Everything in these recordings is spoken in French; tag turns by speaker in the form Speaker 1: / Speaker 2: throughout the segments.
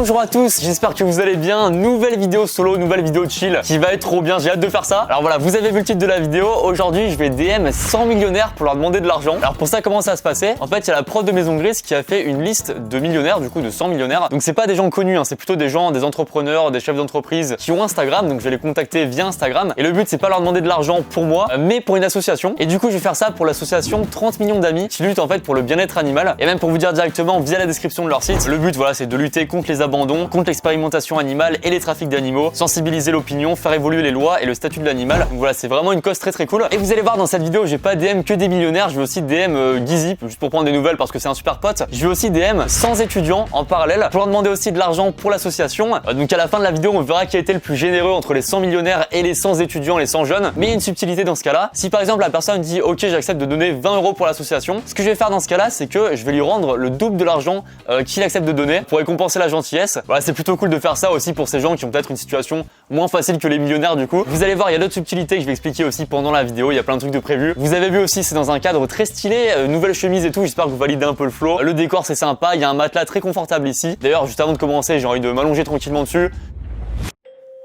Speaker 1: Bonjour à tous, j'espère que vous allez bien. Nouvelle vidéo solo, nouvelle vidéo chill qui va être trop bien, j'ai hâte de faire ça. Alors voilà, vous avez vu le titre de la vidéo. Aujourd'hui, je vais DM 100 millionnaires pour leur demander de l'argent. Alors pour ça, comment ça va se passer? En fait, il y a la prof de Maison Grise qui a fait une liste de millionnaires, du coup de 100 millionnaires. Donc c'est pas des gens connus, hein, c'est plutôt des gens, des entrepreneurs, des chefs d'entreprise qui ont Instagram. Donc je vais les contacter via Instagram. Et le but, c'est pas leur demander de l'argent pour moi, mais pour une association. Et du coup, je vais faire ça pour l'association 30 millions d'amis qui lutte en fait pour le bien-être animal. Et même pour vous dire directement via la description de leur site, le but voilà, c'est de lutter contre les abandons, contre l'expérimentation animale et les trafics d'animaux, sensibiliser l'opinion, faire évoluer les lois et le statut de l'animal. Donc voilà, c'est vraiment une cause très cool. Et vous allez voir dans cette vidéo, je vais pas DM que des millionnaires, je vais aussi DM Gizy, juste pour prendre des nouvelles parce que c'est un super pote. Je vais aussi DM 100 étudiants en parallèle pour leur demander aussi de l'argent pour l'association. Donc à la fin de la vidéo, on verra qui a été le plus généreux entre les 100 millionnaires et les 100 étudiants, les 100 jeunes. Mais il y a une subtilité dans ce cas-là. Si par exemple la personne dit OK, j'accepte de donner 20 € pour l'association, ce que je vais faire dans ce cas-là, c'est que je vais lui rendre le double de l'argent qu'il accepte de donner pour récompenser la gentillesse. Voilà, c'est plutôt cool de faire ça aussi pour ces gens qui ont peut-être une situation moins facile que les millionnaires du coup. Vous allez voir, il y a d'autres subtilités que je vais expliquer aussi pendant la vidéo, il y a plein de trucs de prévus. Vous avez vu aussi, c'est dans un cadre très stylé, nouvelle chemise et tout, j'espère que vous validez un peu le flow. Le décor c'est sympa, il y a un matelas très confortable ici. D'ailleurs, juste avant de commencer, j'ai envie de m'allonger tranquillement dessus.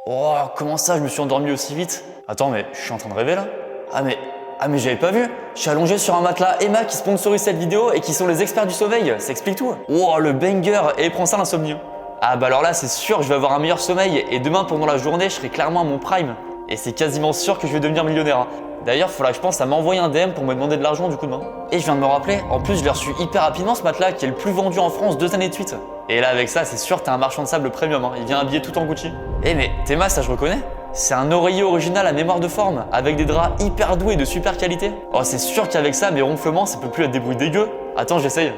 Speaker 1: Oh, comment ça, je me suis endormi aussi vite? Attends, mais je suis en train de rêver là? Ah mais j'avais pas vu. Je suis allongé sur un matelas Emma qui sponsorise cette vidéo et qui sont les experts du sommeil. Ça explique tout. Oh le banger. Et prends ça l'insomnie. Ah bah alors là c'est sûr que je vais avoir un meilleur sommeil et demain pendant la journée je serai clairement à mon prime. Et c'est quasiment sûr que je vais devenir millionnaire. D'ailleurs faudra que je pense à m'envoyer un DM pour me demander de l'argent du coup demain. Et je viens de me rappeler, en plus je l'ai reçu hyper rapidement ce matelas qui est le plus vendu en France 2 années de suite. Et là avec ça c'est sûr t'as un marchand de sable premium, hein. Il vient habillé tout en Gucci. Eh mais Théma ça je reconnais. C'est un oreiller original à mémoire de forme, avec des draps hyper doux et de super qualité. Oh c'est sûr qu'avec ça mes ronflements ça peut plus être des bruits dégueux. Attends j'essaye.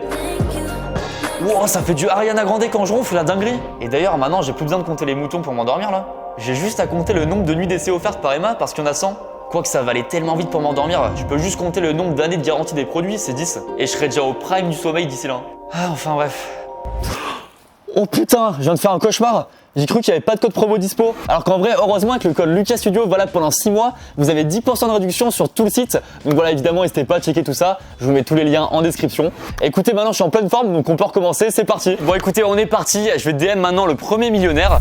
Speaker 1: Wow, ça fait du Ariana Grande quand je ronfle, la dinguerie. Et d'ailleurs maintenant j'ai plus besoin de compter les moutons pour m'endormir là. J'ai juste à compter le nombre de nuits d'essai offertes par Emma parce qu'il y en a 100. Quoique ça va aller tellement vite pour m'endormir, je peux juste compter le nombre d'années de garantie des produits, c'est 10. Et je serai déjà au prime du sommeil d'ici là. Ah enfin bref. Oh putain, je viens de faire un cauchemar. J'ai cru qu'il n'y avait pas de code promo dispo. Alors qu'en vrai, heureusement avec le code Lucas Studio valable pendant 6 mois, vous avez 10% de réduction sur tout le site. Donc voilà, évidemment, n'hésitez pas à checker tout ça. Je vous mets tous les liens en description. Écoutez, maintenant je suis en pleine forme, donc on peut recommencer, c'est parti. Bon écoutez, on est parti. Je vais DM maintenant le premier millionnaire.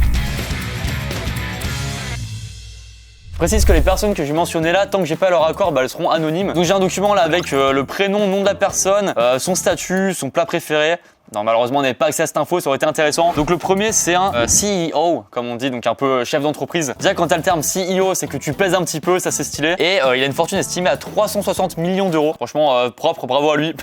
Speaker 1: Je précise que les personnes que j'ai mentionnées là, tant que j'ai pas leur accord, elles seront anonymes. Donc j'ai un document là avec le prénom, nom de la personne, son statut, son plat préféré. Non, malheureusement, on n'avait pas accès à cette info, ça aurait été intéressant. Donc le premier, c'est un CEO, comme on dit, donc un peu chef d'entreprise. Déjà, quand t'as le terme CEO, c'est que tu pèses un petit peu, ça c'est stylé. Et il a une fortune estimée à 360 millions d'euros. Franchement, propre, bravo à lui.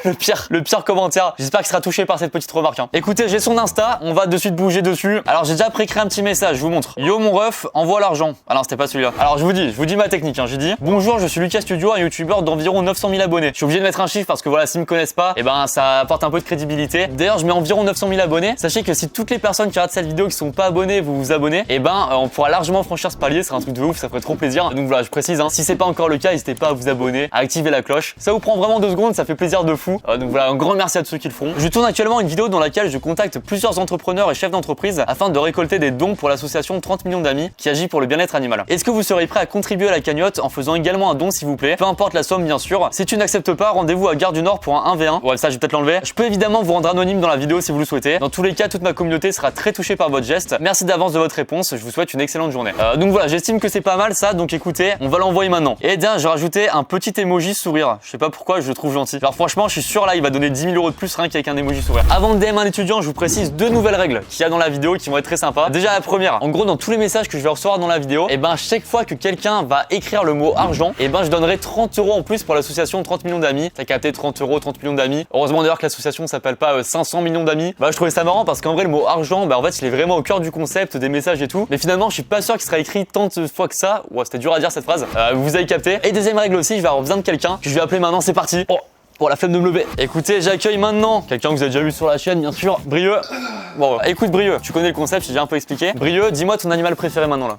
Speaker 1: le pire commentaire. J'espère qu'il sera touché par cette petite remarque. Hein. Écoutez, j'ai son Insta, on va de suite bouger dessus. Alors j'ai déjà préécrit un petit message, je vous montre. Yo mon ref, envoie l'argent. Ah non, c'était pas celui-là. Alors je vous dis ma technique. Hein. J'ai dit, bonjour, je suis Lucas Studio, un youtubeur d'environ 900 000 abonnés. Je suis obligé de mettre un chiffre parce que voilà, s'ils me connaissent pas, et ben ça apporte un peu de crédibilité. D'ailleurs, je mets environ 900 000 abonnés. Sachez que si toutes les personnes qui regardent cette vidéo qui sont pas abonnées, vous vous abonnez, et ben on pourra largement franchir ce palier. C'est un truc de ouf, ça ferait trop plaisir. Donc voilà, je précise, hein, si c'est pas encore le cas, n'hésitez pas à vous abonner, à activer la cloche. Ça vous prend vraiment 2 secondes, ça fait plaisir de fou. Donc voilà, un grand merci à tous ceux qui le font. Je tourne actuellement une vidéo dans laquelle je contacte plusieurs entrepreneurs et chefs d'entreprise afin de récolter des dons pour l'association 30 millions d'amis qui agit pour le bien-être animal. Est-ce que vous serez prêt à contribuer à la cagnotte en faisant également un don s'il vous plaît? Peu importe la somme bien sûr. Si tu n'acceptes pas, rendez-vous à Gare du Nord pour un 1v1. Ouais, ça je vais peut-être l'enlever. Je peux évidemment vous rendre anonyme dans la vidéo si vous le souhaitez. Dans tous les cas, toute ma communauté sera très touchée par votre geste. Merci d'avance de votre réponse. Je vous souhaite une excellente journée. Donc voilà, j'estime que c'est pas mal ça. Donc écoutez, on va l'envoyer maintenant. Et bien, j'ai rajouté un petit emoji sourire. Je sais pas pourquoi, je le trouve gentil. Alors franchement, je suis sûr là, il va donner 10 000 € de plus rien qu'avec un emoji sourire. Avant de DM un étudiant, je vous précise 2 nouvelles règles qu'il y a dans la vidéo qui vont être très sympas. Déjà la première, en gros dans tous les messages que je vais recevoir dans la vidéo, et ben chaque fois que quelqu'un va écrire le mot argent, et ben je donnerai 30 € en plus pour l'association 30 millions d'amis. T'as capté 30 €, 30 millions d'amis. Heureusement d'ailleurs que l'association s'appelle pas 500 millions d'amis. Bah je trouvais ça marrant parce qu'en vrai le mot argent, en fait il est vraiment au cœur du concept des messages et tout. Mais finalement je suis pas sûr qu'il sera écrit tant de fois que ça. Ouais, c'était dur à dire cette phrase. Vous avez capté. Et deuxième règle aussi, je vais avoir besoin de quelqu'un que je vais appeler maintenant. C'est parti. Oh la flemme de me lever. Écoutez, j'accueille maintenant quelqu'un que vous avez déjà vu sur la chaîne, bien sûr. Brieux. Bon, écoute Brieux, tu connais le concept, j'ai déjà un peu expliqué. Brieux, dis-moi ton animal préféré maintenant là.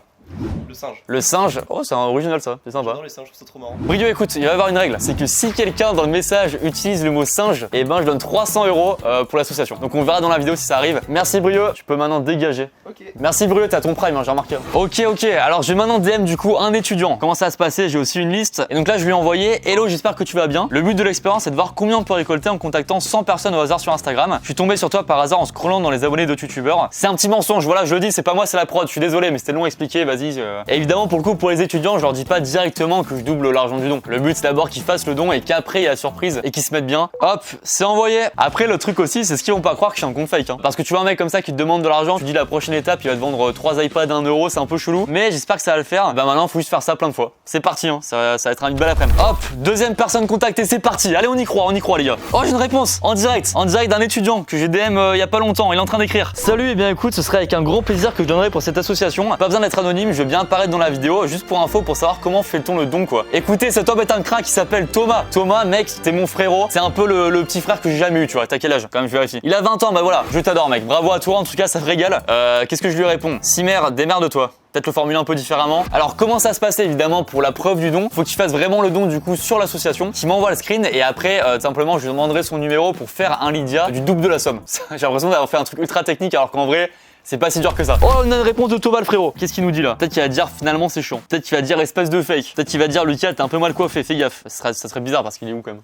Speaker 2: le singe.
Speaker 1: Le singe, oh c'est original ça, c'est sympa.
Speaker 2: J'adore les singes, je trouve ça trop marrant.
Speaker 1: Brio, écoute, il va y avoir une règle, c'est que si quelqu'un dans le message utilise le mot singe, et ben je donne 300 € pour l'association. Donc on verra dans la vidéo si ça arrive. Merci Brio, tu peux maintenant dégager.
Speaker 2: Ok.
Speaker 1: Merci Brio, t'as ton prime, hein, j'ai remarqué. Ok, alors je vais maintenant DM du coup un étudiant. Comment ça va se passer? J'ai aussi une liste. Et donc là je lui ai envoyé hello, j'espère que tu vas bien. Le but de l'expérience c'est de voir combien on peut récolter en contactant 100 personnes au hasard sur Instagram. Je suis tombé sur toi par hasard en scrollant dans les abonnés d'autres youtubeurs. C'est un petit mensonge, voilà, je le dis, c'est pas moi, c'est la prod. Je suis désolé, mais c'était long à expliquer, vas-y. Et évidemment pour le coup pour les étudiants, je leur dis pas directement que je double l'argent du don. Le but c'est d'abord qu'ils fassent le don et qu'après il y a la surprise et qu'ils se mettent bien. Hop, c'est envoyé. Après le truc aussi, c'est ce qu'ils vont pas croire que je suis un compte fake. Hein. Parce que tu vois un mec comme ça qui te demande de l'argent, tu dis la prochaine étape, il va te vendre 3 iPads à 1 €, c'est un peu chelou. Mais j'espère que ça va le faire. Bah maintenant faut juste faire ça plein de fois. C'est parti, hein. Ça va être une belle après-midi. Hop, deuxième personne contactée, c'est parti. Allez, on y croit les gars. Oh, j'ai une réponse en direct d'un étudiant que j'ai DM il y a pas longtemps. Il est en train d'écrire. Salut, et bien écoute, ce serait avec un grand plaisir que je donnerai pour cette association. Pas besoin d'être anonyme, je vais bien apparaître dans la vidéo, juste pour info, pour savoir comment fait-on le don quoi. Écoutez, cet homme est un crack qui s'appelle Thomas. Thomas, mec, t'es mon frérot. C'est un peu le petit frère que j'ai jamais eu, tu vois. T'as quel âge? Quand même, je vérifie. Il a 20 ans, bah voilà, je t'adore mec. Bravo à toi, en tout cas, ça te régale. Qu'est-ce que je lui réponds? Cimer, démerde-toi. Peut-être le formuler un peu différemment. Alors comment ça se passait évidemment pour la preuve du don? Faut que tu fasses vraiment le don du coup sur l'association, qui m'envoie le screen et après simplement je lui demanderai son numéro pour faire un Lydia du double de la somme. J'ai l'impression d'avoir fait un truc ultra technique alors qu'en vrai c'est pas si dur que ça. Oh, on a une réponse de Thomas le frérot. Qu'est-ce qu'il nous dit là? Peut-être qu'il va dire finalement c'est chiant. Peut-être qu'il va dire espèce de fake. Peut-être qu'il va dire Lucas t'es un peu mal coiffé, fais gaffe. Ça serait bizarre parce qu'il est où quand même?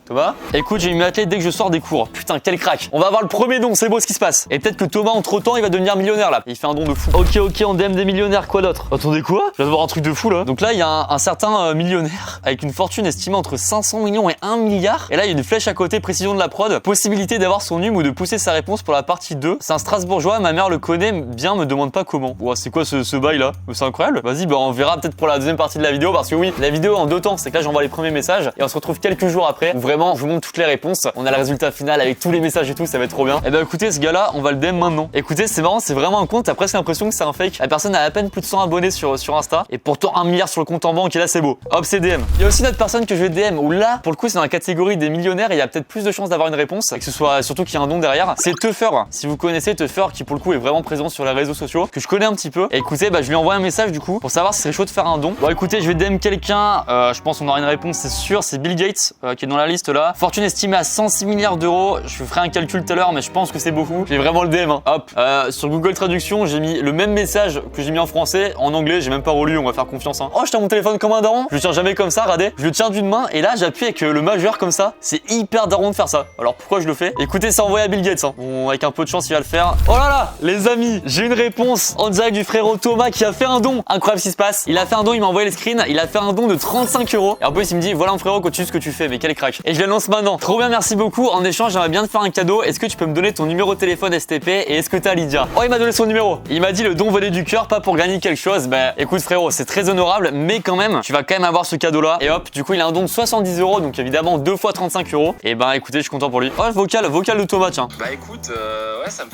Speaker 1: Thomas, écoute, j'ai mis ma clé dès que je sors des cours. Putain, quel crack. On va avoir le premier don, c'est beau ce qui se passe. Et peut-être que Thomas, entre temps, il va devenir millionnaire là. Il fait un don de fou. Ok, on DM des millionnaires, quoi d'autre? Attendez, quoi? Je viens de voir un truc de fou là. Donc là, il y a un certain millionnaire avec une fortune estimée entre 500 millions et 1 milliard. Et là, il y a une flèche à côté, précision de la prod. Possibilité d'avoir son hume ou de pousser sa réponse pour la partie 2. C'est un Strasbourgeois, ma mère le connaît bien, me demande pas comment. Ouah, c'est quoi ce bail là? C'est incroyable. Vas-y, bah on verra peut-être pour la deuxième partie de la vidéo parce que oui, la vidéo en 2 temps, c'est que là j'envoie les premiers messages et on se retrouve quelques jours après où vraiment je vous montre toutes les réponses. On a le résultat final avec tous les messages et tout, ça va être trop bien. Et bah écoutez, ce gars-là, on va le DM maintenant. Écoutez, c'est marrant, c'est vraiment un compte, t'as presque l'impression que c'est un fake. La personne a à peine plus de 100 abonnés sur Insta et pourtant 1 milliard sur le compte en banque et là c'est beau. Hop, c'est DM. Il y a aussi une autre personne que je vais DM où là, pour le coup, c'est dans la catégorie des millionnaires et il y a peut-être plus de chances d'avoir une réponse, et que ce soit surtout qu'il y a un don derrière. C'est Tuffer. Si vous connaissez Tuffer, qui pour le coup est vraiment présent sur les réseaux sociaux, que je connais un petit peu. Et écoutez, bah je lui envoie un message du coup pour savoir si c'est chaud de faire un don. Bon écoutez, je vais DM quelqu'un, je pense qu'on aura une réponse, c'est sûr, c'est Bill Gates qui est dans la liste là. Fortune estimée à 106 milliards d'euros. Je ferai un calcul tout à l'heure, mais je pense que c'est beaucoup. J'ai vraiment le DM. Hein. Hop. Sur Google Traduction, j'ai mis le même message que j'ai mis en français. En anglais, j'ai même pas relu. On va faire confiance. Hein. Oh, je tiens mon téléphone comme un daron. Je le tiens jamais comme ça, radé. Je le tiens d'une main et là, j'appuie avec le majeur comme ça. C'est hyper daron de faire ça. Alors pourquoi je le fais? Écoutez, c'est envoyé à Bill Gates. Hein. Bon, avec un peu de chance, il va le faire. Oh là là, les amis, j'ai une réponse en direct du frérot Thomas qui a fait un don. Incroyable ce qui se passe. Il a fait un don, il m'a envoyé les screens. Il a fait un don de 35 €. Et en plus, il me dit voilà, mon frérot, continue ce que tu fais. Mais quel crack. Et je l'annonce maintenant. Trop bien, merci beaucoup. En échange, j'aimerais bien te faire un cadeau. Est-ce que tu peux me donner ton numéro de téléphone STP et est-ce que t'as Lydia? Oh, il m'a donné son numéro. Il m'a dit le don venait du cœur, pas pour gagner quelque chose. Bah écoute frérot, c'est très honorable, mais quand même, tu vas quand même avoir ce cadeau là. Et hop, du coup, il a un don de 70 €, donc évidemment 2 fois 35 €. Et bah écoutez, je suis content pour lui. Oh, vocal de Thomas, tiens.
Speaker 3: Bah écoute, ouais, ça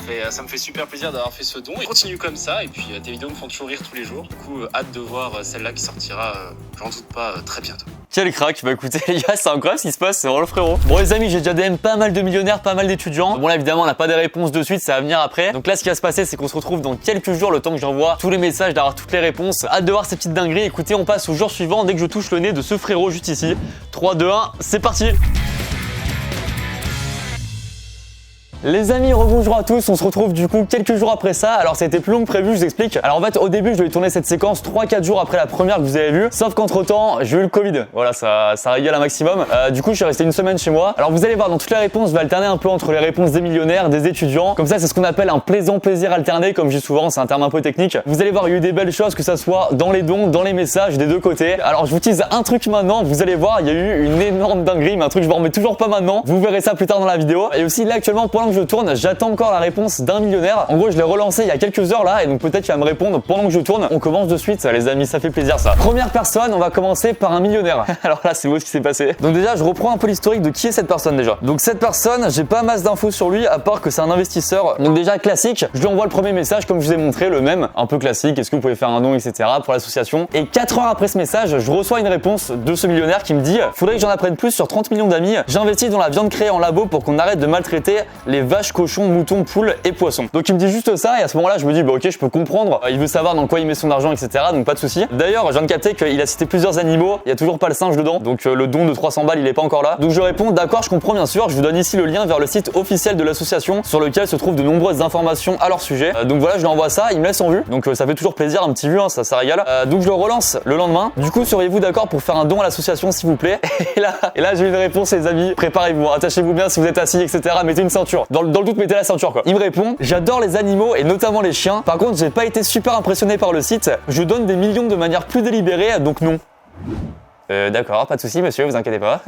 Speaker 3: me fait super plaisir d'avoir fait ce don. Et continue comme ça, et puis tes vidéos me font toujours rire tous les jours. Du coup, hâte de voir celle-là qui sortira, j'en doute pas, très bientôt.
Speaker 1: Quel crack. Bah écoutez les gars, c'est incroyable ce qui se passe, c'est vraiment le frérot. Bon les amis, j'ai déjà DM pas mal de millionnaires, pas mal d'étudiants. Bon là évidemment on n'a pas des réponses de suite, ça va venir après. Donc là ce qui va se passer c'est qu'on se retrouve dans quelques jours, le temps que j'envoie tous les messages, d'avoir toutes les réponses. Hâte de voir ces petites dingueries. Écoutez, on passe au jour suivant dès que je touche le nez de ce frérot juste ici. 3, 2, 1, c'est parti. Les amis, rebonjour à tous, on se retrouve du coup quelques jours après ça. Alors ça a été plus long que prévu, je vous explique. Alors en fait au début je devais tourner cette séquence 3-4 jours après la première que vous avez vue. Sauf qu'entre temps j'ai eu le Covid. Voilà, ça régale un maximum. Du coup je suis resté une semaine chez moi. Alors vous allez voir dans toutes les réponses, je vais alterner un peu entre les réponses des millionnaires, des étudiants. Comme ça c'est ce qu'on appelle un plaisant plaisir alterné, comme je dis souvent, c'est un terme un peu technique. Vous allez voir, il y a eu des belles choses, que ça soit dans les dons, dans les messages, des deux côtés. Alors je vous tease un truc maintenant, vous allez voir, il y a eu une énorme dinguerie, mais un truc je vous remets toujours pas maintenant. Vous verrez ça plus tard dans la vidéo. Et aussi là actuellement pendant que je tourne, j'attends encore la réponse d'un millionnaire. En gros, je l'ai relancé il y a quelques heures là et donc peut-être qu'il va me répondre pendant que je tourne. On commence de suite, ça, les amis, ça fait plaisir ça. Première personne, on va commencer par un millionnaire. Alors là, c'est beau ce qui s'est passé. Donc déjà, je reprends un peu l'historique de qui est cette personne déjà. Donc cette personne, j'ai pas masse d'infos sur lui à part que c'est un investisseur. Donc déjà classique, je lui envoie le premier message comme je vous ai montré, le même, un peu classique. Est-ce que vous pouvez faire un don, etc. pour l'association. Et 4 heures après ce message, je reçois une réponse de ce millionnaire qui me dit faudrait que j'en apprenne plus sur 30 millions d'amis. J'investis dans la viande créée en labo pour qu'on arrête de maltraiter les vaches, cochons, moutons, poules et poissons. Donc il me dit juste ça et à ce moment-là je me dis bah ok je peux comprendre, il veut savoir dans quoi il met son argent etc. Donc pas de souci. D'ailleurs je viens de capter qu'il a cité plusieurs animaux, il y a toujours pas le singe dedans, donc le don de 300 balles il est pas encore là. Donc je réponds d'accord je comprends bien sûr, je vous donne ici le lien vers le site officiel de l'association sur lequel se trouvent de nombreuses informations à leur sujet. Donc voilà je lui envoie ça, il me laisse en vue, donc ça fait toujours plaisir, un petit vu, hein, ça régale. Donc je le relance le lendemain. Du coup seriez-vous d'accord pour faire un don à l'association s'il vous plaît? Et là j'ai une réponse les amis, préparez-vous, attachez-vous bien si vous êtes assis etc. Mettez une ceinture, dans le doute mettez la ceinture quoi. Il me répond j'adore les animaux et notamment les chiens, par contre j'ai pas été super impressionné par le site, je donne des millions de manière plus délibérée donc non. D'accord, pas de souci monsieur, vous inquiétez pas.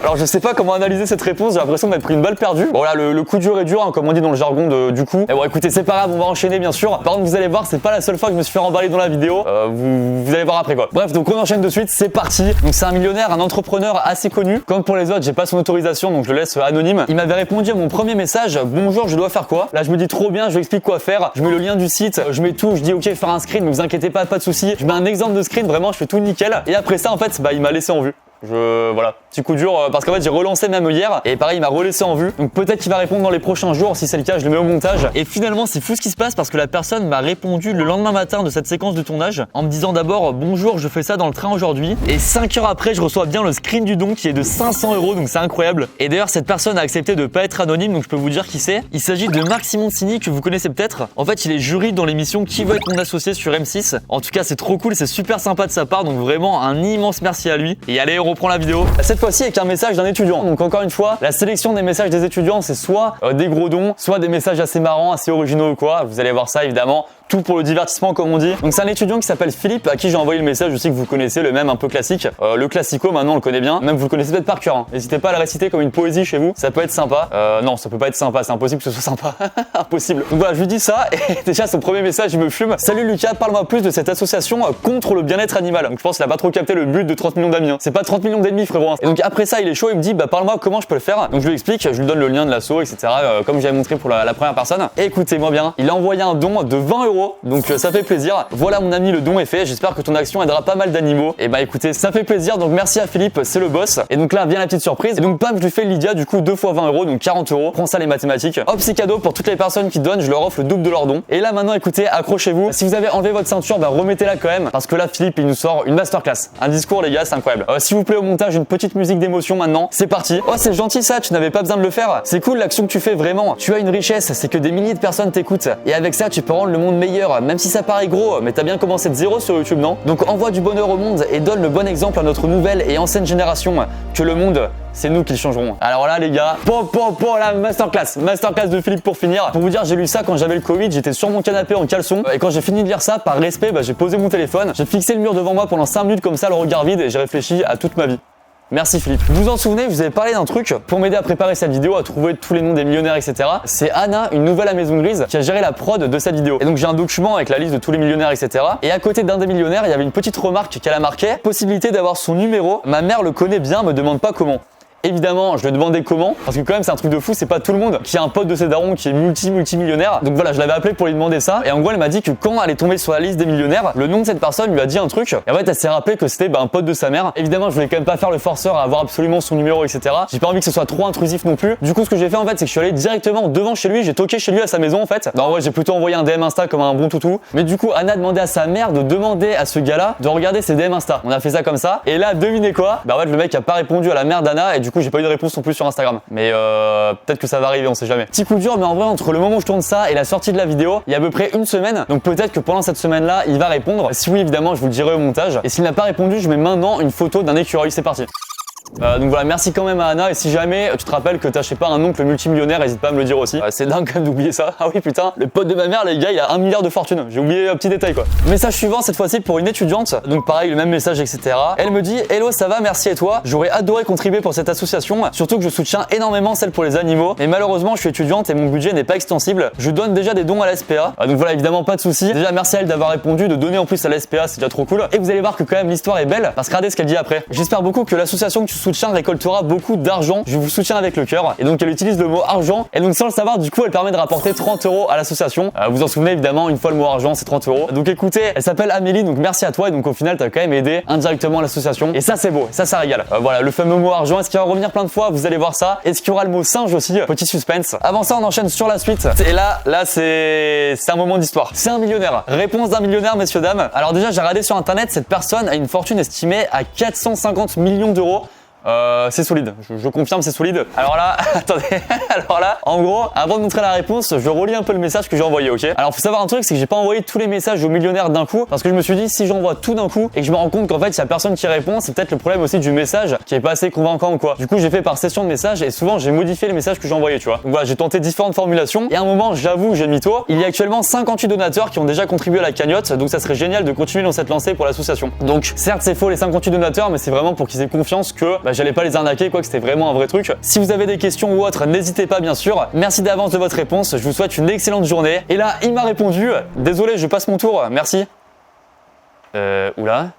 Speaker 1: Alors je sais pas comment analyser cette réponse, j'ai l'impression d'être pris une balle perdue. Bon là le coup dur est dur, hein, comme on dit dans le jargon du coup. Et bon écoutez c'est pas grave, on va enchaîner bien sûr. Par contre vous allez voir, c'est pas la seule fois que je me suis fait remballer dans la vidéo. Vous allez voir après quoi. Bref donc on enchaîne de suite, c'est parti. Donc c'est un millionnaire, un entrepreneur assez connu. Comme pour les autres, j'ai pas son autorisation donc je le laisse anonyme. Il m'avait répondu à mon premier message, bonjour je dois faire quoi? Là je me dis trop bien, je lui explique quoi faire. Je mets le lien du site, je mets tout, je dis ok faire un screen, ne vous inquiétez pas, pas de souci. Je mets un exemple de screen, vraiment je fais tout nickel. Et après ça en fait bah il m'a laissé en vue. Voilà, petit coup dur parce qu'en fait j'ai relancé même hier et pareil il m'a relaissé en vue. Donc peut-être qu'il va répondre dans les prochains jours, si c'est le cas je le mets au montage. Et finalement c'est fou ce qui se passe parce que la personne m'a répondu le lendemain matin de cette séquence de tournage en me disant d'abord bonjour je fais ça dans le train aujourd'hui et 5 heures après je reçois bien le screen du don qui est de 500 €, donc c'est incroyable. Et d'ailleurs cette personne a accepté de pas être anonyme, donc je peux vous dire qui c'est. Il s'agit de Marc Simoncini que vous connaissez peut-être. En fait il est jury dans l'émission Qui veut être mon associé sur M6. En tout cas c'est trop cool, c'est super sympa de sa part, donc vraiment un immense merci à lui. Et allez on reprend la vidéo. Cette fois-ci avec un message d'un étudiant. Donc encore une fois, la sélection des messages des étudiants, c'est soit des gros dons, soit des messages assez marrants, assez originaux ou quoi. Vous allez voir ça évidemment. Tout pour le divertissement comme on dit. Donc c'est un étudiant qui s'appelle Philippe à qui j'ai envoyé le message, je sais que vous connaissez le même un peu classique. Le classico maintenant on le connaît bien, même vous le connaissez peut-être par cœur. Hein. N'hésitez pas à le réciter comme une poésie chez vous, ça peut être sympa. Non ça peut pas être sympa, c'est impossible que ce soit sympa. Impossible. Donc voilà je lui dis ça et déjà son premier message il me fume. Salut Lucas, parle-moi plus de cette association contre le bien-être animal. Donc je pense qu'il a pas trop capté le but de 30 millions d'amis. Hein. C'est pas 30 millions d'ennemis frérot. Hein. Et donc après ça il est chaud, il me dit bah parle-moi comment je peux le faire. Donc je lui explique, je lui donne le lien de l'asso etc. Comme j'avais montré pour la première personne. Et écoutez-moi bien, il a envoyé un don de 20 €. Donc ça fait plaisir. Voilà mon ami, le don est fait. J'espère que ton action aidera pas mal d'animaux. Et bah écoutez, ça fait plaisir. Donc merci à Philippe, c'est le boss. Et donc là vient la petite surprise. Et donc bam, je lui fais Lydia du coup 2 fois 20 €, donc 40 €. Prends ça les mathématiques. Hop, c'est cadeau pour toutes les personnes qui donnent. Je leur offre le double de leur don. Et là maintenant écoutez, accrochez-vous. Si vous avez enlevé votre ceinture, bah remettez-la quand même. Parce que là Philippe il nous sort une masterclass. Un discours les gars, c'est incroyable. S'il vous plaît au montage, une petite musique d'émotion maintenant. C'est parti. Oh c'est gentil ça, tu n'avais pas besoin de le faire. C'est cool l'action que tu fais vraiment. Tu as une richesse, c'est que des milliers de personnes t'écoutent. Et avec ça tu peux rendre le monde meilleur. Même si ça paraît gros, mais t'as bien commencé de zéro sur YouTube, non? Donc envoie du bonheur au monde et donne le bon exemple à notre nouvelle et ancienne génération que le monde, c'est nous qui le changerons. Alors là les gars, la masterclass de Philippe pour finir. Pour vous dire, j'ai lu ça quand j'avais le Covid, j'étais sur mon canapé en caleçon et quand j'ai fini de lire ça, par respect, bah, j'ai posé mon téléphone, j'ai fixé le mur devant moi pendant 5 minutes comme ça, le regard vide et j'ai réfléchi à toute ma vie. Merci Philippe. Vous vous en souvenez, je vous avais parlé d'un truc pour m'aider à préparer cette vidéo, à trouver tous les noms des millionnaires, etc. C'est Anna, une nouvelle à Maison Grise, qui a géré la prod de cette vidéo. Et donc j'ai un document avec la liste de tous les millionnaires, etc. Et à côté d'un des millionnaires, il y avait une petite remarque qu'elle a marquée. Possibilité d'avoir son numéro. Ma mère le connaît bien, me demande pas comment. Évidemment, je lui ai demandé comment, parce que quand même c'est un truc de fou, c'est pas tout le monde qui a un pote de ses darons qui est multimillionnaire. Donc voilà, je l'avais appelé pour lui demander ça, et en gros elle m'a dit que quand elle est tombée sur la liste des millionnaires, le nom de cette personne lui a dit un truc, et en fait elle s'est rappelé que c'était un pote de sa mère. Évidemment, je voulais quand même pas faire le forceur à avoir absolument son numéro, etc. J'ai pas envie que ce soit trop intrusif non plus. Du coup, ce que j'ai fait en fait, c'est que je suis allé directement devant chez lui, j'ai toqué chez lui à sa maison en fait. Non, ouais, j'ai plutôt envoyé un DM Insta comme un bon toutou. Mais du coup, Anna a demandé à sa mère de demander à ce gars-là de regarder ses DM Insta. On a fait ça comme ça, et là, devinez quoi? Bah en fait, le mec a pas répondu à la mère d'Anna, et du coup, j'ai pas eu de réponse non plus sur Instagram. Mais peut-être que ça va arriver, on sait jamais. Petit coup dur, mais en vrai entre le moment où je tourne ça et la sortie de la vidéo, il y a à peu près une semaine. Donc peut-être que pendant cette semaine-là, il va répondre. Si oui, évidemment, je vous le dirai au montage. Et s'il n'a pas répondu, je mets maintenant une photo d'un écureuil. C'est parti. Donc voilà, merci quand même à Anna, et si jamais tu te rappelles que t'as je sais pas un oncle multimillionnaire, n'hésite pas à me le dire aussi. C'est dingue quand même d'oublier ça. Ah oui putain, le pote de ma mère les gars, il a 1 milliard de fortune. J'ai oublié un petit détail quoi. Message suivant cette fois-ci pour une étudiante, donc pareil le même message etc. Elle me dit hello ça va, merci et toi, j'aurais adoré contribuer pour cette association, surtout que je soutiens énormément celle pour les animaux, mais malheureusement je suis étudiante et mon budget n'est pas extensible. Je donne déjà des dons à la SPA, donc voilà évidemment pas de souci. Déjà merci à elle d'avoir répondu, de donner en plus à la SPA, c'est déjà trop cool. Et vous allez voir que quand même l'histoire est belle, parce que regardez ce qu'elle dit après. J'espère beaucoup que l'association que tu soutien récoltera beaucoup d'argent. Je vous soutiens avec le cœur. Et donc elle utilise le mot argent. Et donc sans le savoir, du coup, elle permet de rapporter 30 € à l'association. Vous en souvenez évidemment, une fois le mot argent, c'est 30 €. Donc écoutez, elle s'appelle Amélie, donc merci à toi. Et donc au final, t'as quand même aidé indirectement l'association. Et ça, c'est beau, ça régale. Voilà, le fameux mot argent. Est-ce qu'il va revenir plein de fois? Vous allez voir ça. Est-ce qu'il y aura le mot singe aussi? Petit suspense. Avant ça, on enchaîne sur la suite. Et là, c'est un moment d'histoire. C'est un millionnaire. Réponse d'un millionnaire, messieurs, dames. Alors déjà, j'ai regardé sur internet, cette personne a une fortune estimée à 450 millions d'euros. C'est solide, je confirme, c'est solide. Alors là, attendez, alors là, en gros, avant de montrer la réponse, je relis un peu le message que j'ai envoyé, ok? Alors faut savoir un truc, c'est que j'ai pas envoyé tous les messages aux millionnaires d'un coup, parce que je me suis dit, si j'envoie tout d'un coup et que je me rends compte qu'en fait, il y a personne qui répond, c'est peut-être le problème aussi du message qui est pas assez convaincant ou quoi. Du coup, j'ai fait par session de messages et souvent j'ai modifié les messages que j'ai envoyés, tu vois. Donc voilà, j'ai tenté différentes formulations et à un moment, j'avoue, j'ai mytho. Il y a actuellement 58 donateurs qui ont déjà contribué à la cagnotte, donc ça serait génial de continuer dans cette lancée pour l'association. Donc certes, c'est faux les 58 donateurs, mais c'est vraiment pour qu'ils aient confiance que j'allais pas les arnaquer, que c'était vraiment un vrai truc. Si vous avez des questions ou autres, n'hésitez pas bien sûr. Merci d'avance de votre réponse, je vous souhaite une excellente journée. Et là, il m'a répondu, désolé, je passe mon tour, merci. Oula.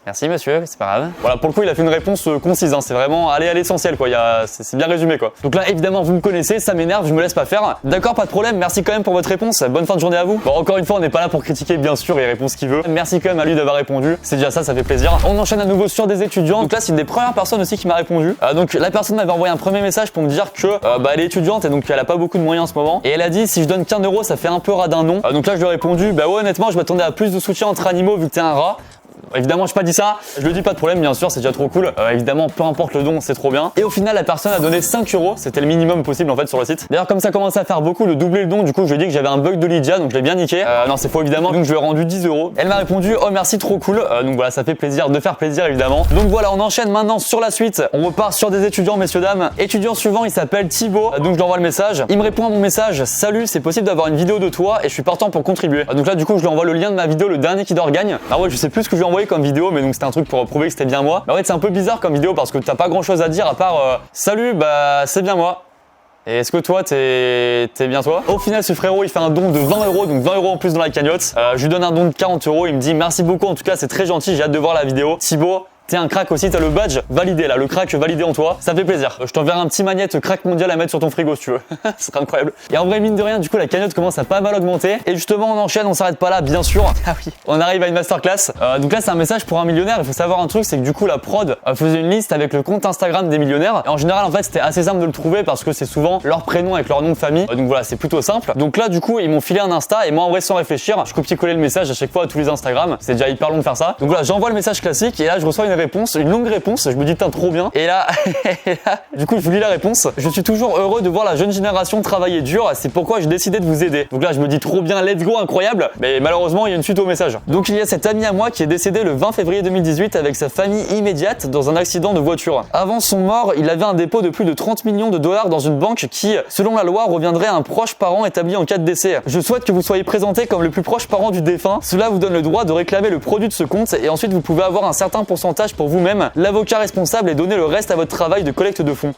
Speaker 1: Merci monsieur, c'est pas grave. Voilà, pour le coup, il a fait une réponse concise, hein. C'est vraiment aller à l'essentiel quoi, c'est bien résumé quoi. Donc là, évidemment, vous me connaissez, ça m'énerve, je me laisse pas faire. D'accord, pas de problème, merci quand même pour votre réponse. Bonne fin de journée à vous. Bon, encore une fois, on n'est pas là pour critiquer, bien sûr, il répond ce qu'il veut. Merci quand même à lui d'avoir répondu, c'est déjà ça fait plaisir. On enchaîne à nouveau sur des étudiants. Donc là, c'est une des premières personnes aussi qui m'a répondu. Donc la personne m'avait envoyé un premier message pour me dire que elle est étudiante et donc elle a pas beaucoup de moyens en ce moment. Et elle a dit, si je donne qu'un euro, ça fait un peu radin non. Donc là, je lui ai répondu, bah ouais, honnêtement, je m'attendais à plus de soutien entre animaux vu que t'es un rat. Évidemment, je n'ai pas dit ça, je le dis pas de problème, bien sûr, c'est déjà trop cool. Évidemment, peu importe le don, c'est trop bien. Et au final, la personne a donné 5 €, c'était le minimum possible en fait sur le site. D'ailleurs, comme ça commençait à faire beaucoup, de doubler le don, du coup, je lui ai dit que j'avais un bug de Lydia, donc je l'ai bien niqué. Non, c'est faux évidemment, donc je lui ai rendu 10 €. Elle m'a répondu, oh merci, trop cool. Donc voilà, ça fait plaisir de faire plaisir évidemment. Donc voilà, on enchaîne maintenant sur la suite. On repart sur des étudiants, messieurs, dames. Étudiant suivant, il s'appelle Thibaut, donc je lui envoie le message. Il me répond à mon message, salut, c'est possible d'avoir une vidéo de toi et je suis partant pour contribuer. Donc là, du coup, je lui envoie le lien de ma vidéo, le dernier qui dort gagne. Ah ouais, je sais plus ce que je lui ai envoyé comme vidéo, mais donc c'était un truc pour prouver que c'était bien moi. Mais en fait, c'est un peu bizarre comme vidéo parce que t'as pas grand chose à dire à part salut, bah c'est bien moi. Et est-ce que toi, t'es bien toi? Au final, ce frérot, il fait un don de 20 €, donc 20 € en plus dans la cagnotte. Je lui donne un don de 40 €. Il me dit merci beaucoup, en tout cas, c'est très gentil. J'ai hâte de voir la vidéo. Thibaut, t'es un crack aussi, t'as le badge validé là, le crack validé en toi, ça fait plaisir. Je t'enverrai un petit magnète crack mondial à mettre sur ton frigo si tu veux. Ce sera incroyable. Et en vrai, mine de rien, du coup, la cagnotte commence à pas mal augmenter. Et justement, on enchaîne, on s'arrête pas là, bien sûr. Ah oui, on arrive à une masterclass. Donc là, c'est un message pour un millionnaire. Il faut savoir un truc, c'est que du coup, la prod faisait une liste avec le compte Instagram des millionnaires. Et en général, en fait, c'était assez simple de le trouver parce que c'est souvent leur prénom avec leur nom de famille. Donc voilà, c'est plutôt simple. Donc là, du coup, ils m'ont filé un Insta et moi, en vrai, sans réfléchir, je copie-coller le message à chaque fois à tous les Instagram. C'est déjà hyper long de faire ça. Donc voilà, j'envoie le message classique et là, je reçois une réponse, une longue réponse. Je me dis putain trop bien. Et là, du coup je vous lis la réponse. Je suis toujours heureux de voir la jeune génération travailler dur. C'est pourquoi j'ai décidé de vous aider. Donc là je me dis trop bien, let's go, incroyable. Mais malheureusement il y a une suite au message. Donc il y a cet ami à moi qui est décédé le 20 février 2018 avec sa famille immédiate dans un accident de voiture. Avant son mort, il avait un dépôt de plus de 30 millions de dollars dans une banque qui, selon la loi, reviendrait à un proche parent établi en cas de décès. Je souhaite que vous soyez présenté comme le plus proche parent du défunt. Cela vous donne le droit de réclamer le produit de ce compte et ensuite vous pouvez avoir un certain pourcentage pour vous-même. L'avocat responsable et donner le reste à votre travail de collecte de fonds.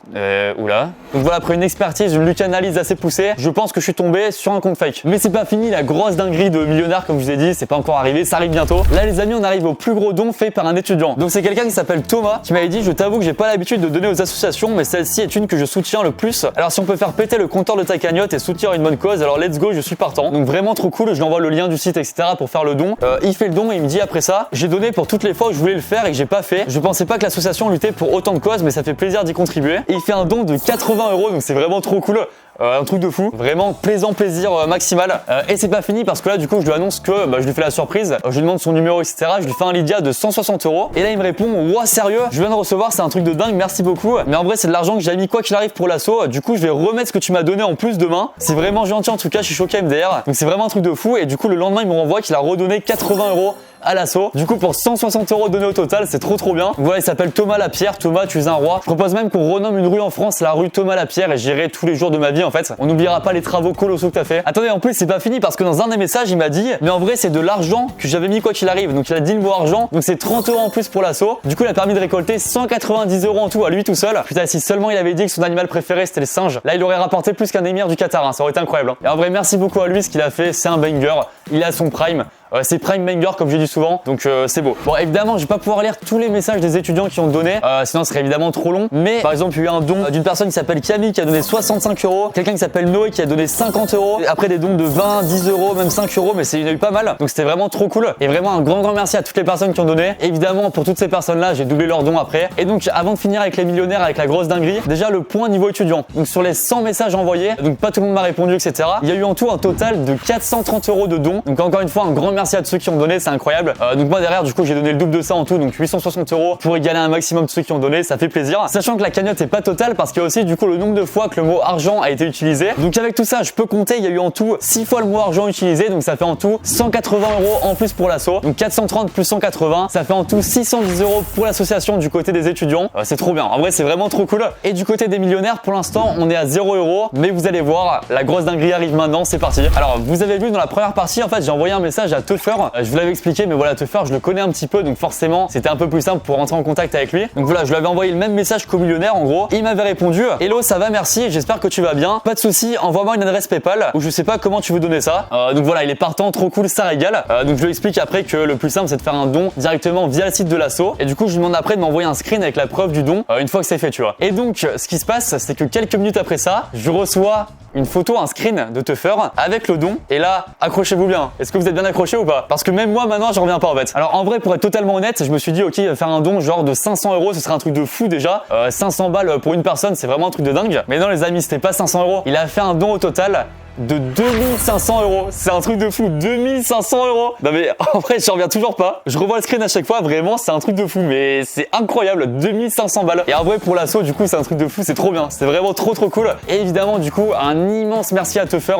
Speaker 1: Oula. Donc voilà, après une expertise, une luc-analyse assez poussée, je pense que je suis tombé sur un compte fake. Mais c'est pas fini, la grosse dinguerie de millionnaire comme je vous ai dit, c'est pas encore arrivé, ça arrive bientôt. Là les amis, on arrive au plus gros don fait par un étudiant. Donc c'est quelqu'un qui s'appelle Thomas qui m'avait dit, je t'avoue que j'ai pas l'habitude de donner aux associations, mais celle-ci est une que je soutiens le plus. Alors si on peut faire péter le compteur de ta cagnotte et soutenir une bonne cause, alors let's go, je suis partant. Donc vraiment trop cool, je lui envoie le lien du site etc pour faire le don. Il fait le don et il me dit après ça, j'ai donné pour toutes les fois où je voulais le faire et que j'ai pas fait. Je pensais pas que l'association luttait pour autant de causes, mais ça fait plaisir d'y contribuer. Et il fait un don de 80 €, donc c'est vraiment trop cool. Un truc de fou, vraiment plaisir maximal. Et c'est pas fini parce que là du coup je lui annonce que je lui fais la surprise, je lui demande son numéro etc, je lui fais un Lydia de 160 € et là il me répond ouah sérieux, je viens de recevoir, c'est un truc de dingue, merci beaucoup, mais en vrai c'est de l'argent que j'ai mis quoi qu'il arrive pour l'assaut, du coup je vais remettre ce que tu m'as donné en plus demain. C'est vraiment gentil, en tout cas je suis choqué MDR, donc c'est vraiment un truc de fou. Et du coup le lendemain il me renvoie qu'il a redonné 80 € à l'assaut. Du coup pour 160 € donnés au total, c'est trop bien. Donc voilà, il s'appelle Thomas Lapierre. Thomas, tu es un roi. Je propose même qu'on renomme une rue en France la rue Thomas Lapierre et j'irai tous les jours de ma vie en fait. On n'oubliera pas les travaux colossaux que t'as fait. Attendez, en plus c'est pas fini parce que dans un des messages il m'a dit mais en vrai c'est de l'argent que j'avais mis quoi qu'il arrive. Donc il a dit le mot argent, donc c'est 30 € en plus pour l'assaut. Du coup il a permis de récolter 190 € en tout à lui tout seul. Putain, si seulement il avait dit que son animal préféré c'était le singe, là il aurait rapporté plus qu'un émir du Qatar, hein. Ça aurait été incroyable hein. Et en vrai merci beaucoup à lui, ce qu'il a fait, c'est un banger. Il est à son prime. C'est prime banger comme je dis souvent, donc c'est beau. Bon, évidemment, je vais pas pouvoir lire tous les messages des étudiants qui ont donné, sinon ce serait évidemment trop long. Mais par exemple, il y a eu un don d'une personne qui s'appelle Camille qui a donné 65 €, quelqu'un qui s'appelle Noé qui a donné 50 €, après des dons de 20, 10 €, même 5 €, mais il y en a eu pas mal. Donc c'était vraiment trop cool. Et vraiment un grand merci à toutes les personnes qui ont donné. Évidemment, pour toutes ces personnes-là, j'ai doublé leurs dons après. Et donc, avant de finir avec les millionnaires, avec la grosse dinguerie, déjà le point niveau étudiant. Donc sur les 100 messages envoyés, donc pas tout le monde m'a répondu, etc. Il y a eu en tout un total de 430 € de dons. Donc encore une fois, un grand merci à tous ceux qui ont donné, c'est incroyable. Donc moi derrière, du coup, j'ai donné le double de ça en tout, donc 860 € pour égaler un maximum de ceux qui ont donné, ça fait plaisir. Sachant que la cagnotte est pas totale parce qu'il y a aussi du coup le nombre de fois que le mot argent a été utilisé. Donc avec tout ça, je peux compter, il y a eu en tout 6 fois le mot argent utilisé, donc ça fait en tout 180 € en plus pour l'asso. Donc 430 plus 180, ça fait en tout 610 € pour l'association du côté des étudiants. C'est trop bien. En vrai, c'est vraiment trop cool. Et du côté des millionnaires, pour l'instant, on est à 0 €, mais vous allez voir, la grosse dinguerie arrive maintenant, c'est parti. Alors, vous avez vu dans la première partie, en fait, j'ai envoyé un message à Teuffer. Je vous l'avais expliqué, mais voilà, Teuffer, je le connais un petit peu, donc forcément, c'était un peu plus simple pour rentrer en contact avec lui. Donc voilà, je lui avais envoyé le même message qu'au millionnaire, en gros. Et il m'avait répondu: Hello, ça va, merci, j'espère que tu vas bien. Pas de souci, envoie-moi une adresse PayPal ou je sais pas comment tu veux donner ça. Donc voilà, il est partant, trop cool, ça régale. Donc je lui explique après que le plus simple, c'est de faire un don directement via le site de l'asso. Et du coup, je lui demande après de m'envoyer un screen avec la preuve du don une fois que c'est fait, tu vois. Et donc, ce qui se passe, c'est que quelques minutes après ça, je reçois une photo, un screen de Teuffer avec le don. Et là, accrochez-vous bien. Est-ce que vous êtes bien accrochés ou pas? Parce que même moi, maintenant, j'en reviens pas en fait. Alors en vrai, pour être totalement honnête, je me suis dit, ok, faire un don genre de 500 €, ce serait un truc de fou déjà. 500 balles pour une personne, c'est vraiment un truc de dingue. Mais non, les amis, c'était pas 500 €. Il a fait un don au total de 2500 €. C'est un truc de fou, 2500 €. Non mais en vrai, j'en reviens toujours pas. Je revois le screen à chaque fois, vraiment, c'est un truc de fou, mais c'est incroyable, 2500 balles. Et en vrai, pour l'asso, du coup, c'est un truc de fou, c'est trop bien. C'est vraiment trop cool. Et évidemment, du coup, un immense merci à Teuffer.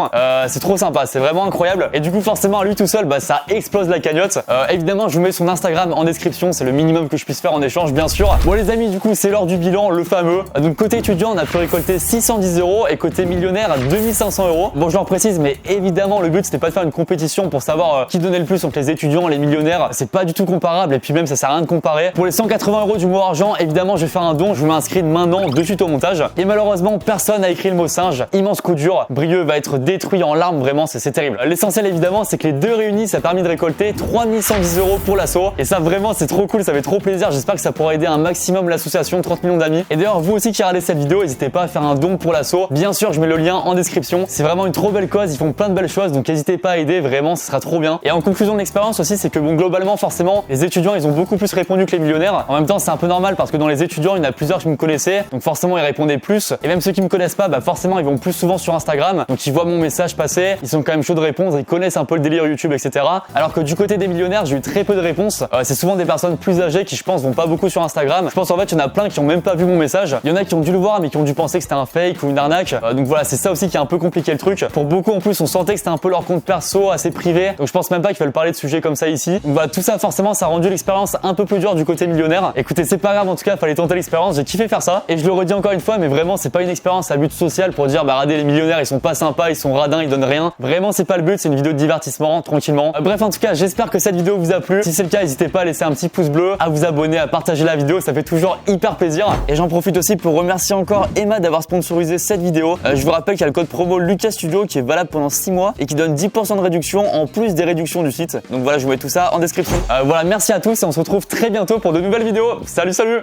Speaker 1: C'est trop sympa, c'est vraiment incroyable. Et du coup, forcément, à lui tout seul, bah, ça explose la cagnotte. Évidemment, je vous mets son Instagram en description, c'est le minimum que je puisse faire en échange, bien sûr. Bon, les amis, du coup, c'est l'heure du bilan, le fameux. Donc, côté étudiant, on a pu récolter 610 € et côté millionnaire, 2500 €. Bon, je leur précise, mais évidemment, le but, c'était pas de faire une compétition pour savoir qui donnait le plus entre les étudiants, les millionnaires. C'est pas du tout comparable et puis même, ça sert à rien de comparer. Pour les 180 € du mot argent, évidemment, je vais faire un don. Je vous mets un screen maintenant de suite au montage. Et malheureusement, personne n'a écrit le mot singe. Immense coup dur. Brieux va être détruit en larmes, vraiment, c'est terrible. L'essentiel, évidemment, c'est que les deux réunis, ça a permis de récolter 3110 € pour l'asso. Et ça, vraiment, c'est trop cool, ça fait trop plaisir. J'espère que ça pourra aider un maximum l'association 30 millions d'amis. Et d'ailleurs, vous aussi qui regardez cette vidéo, n'hésitez pas à faire un don pour l'asso. Bien sûr, je mets le lien en description. C'est vraiment une trop belle cause, ils font plein de belles choses, donc n'hésitez pas à aider, vraiment, ce sera trop bien. Et en conclusion de l'expérience aussi, c'est que bon, globalement, forcément, les étudiants, ils ont beaucoup plus répondu que les millionnaires. En même temps, c'est un peu normal parce que dans les étudiants, il y en a plusieurs qui me connaissaient, donc forcément, ils répondaient plus. Et même ceux qui me connaissent pas, bah forcément, ils vont plus souvent sur Instagram, donc ils voient mon message passer, ils sont quand même chauds de répondre, ils connaissent un peu le délire YouTube, etc. Alors que du côté des millionnaires, j'ai eu très peu de réponses. C'est souvent des personnes plus âgées qui, je pense, vont pas beaucoup sur Instagram. Je pense en fait, il y en a plein qui ont même pas vu mon message. Il y en a qui ont dû le voir, mais qui ont dû penser que c'était un fake ou une arnaque. Donc voilà, c'est ça aussi qui a un peu compliqué le truc. Pour beaucoup, en plus, on sentait que c'était un peu leur compte perso, assez privé. Donc je pense même pas qu'il fallait parler de sujets comme ça ici. Donc voilà, tout ça, forcément, ça a rendu l'expérience un peu plus dure du côté millionnaire. Écoutez, c'est pas grave, en tout cas, fallait tenter l'expérience. J'ai kiffé faire ça. Et je le redis encore une fois, mais vraiment, c'est pas une expérience à but social pour dire, bah, regardez, les millionnaires, ils sont pas sympas, ils sont radins, ils donnent rien. Vraiment, c'est pas le but, c'est une vidéo de divertissement, tranquillement. Bref, en tout cas, j'espère que cette vidéo vous a plu. Si c'est le cas, n'hésitez pas à laisser un petit pouce bleu, à vous abonner, à partager la vidéo, ça fait toujours hyper plaisir. Et j'en profite aussi pour remercier encore Emma d'avoir sponsorisé cette vidéo. Je vous rappelle qu'il y a le code promo Lucas Studio qui est valable pendant 6 mois et qui donne 10% de réduction en plus des réductions du site. Donc voilà, je vous mets tout ça en description. Voilà, merci à tous et on se retrouve très bientôt pour de nouvelles vidéos. Salut, salut!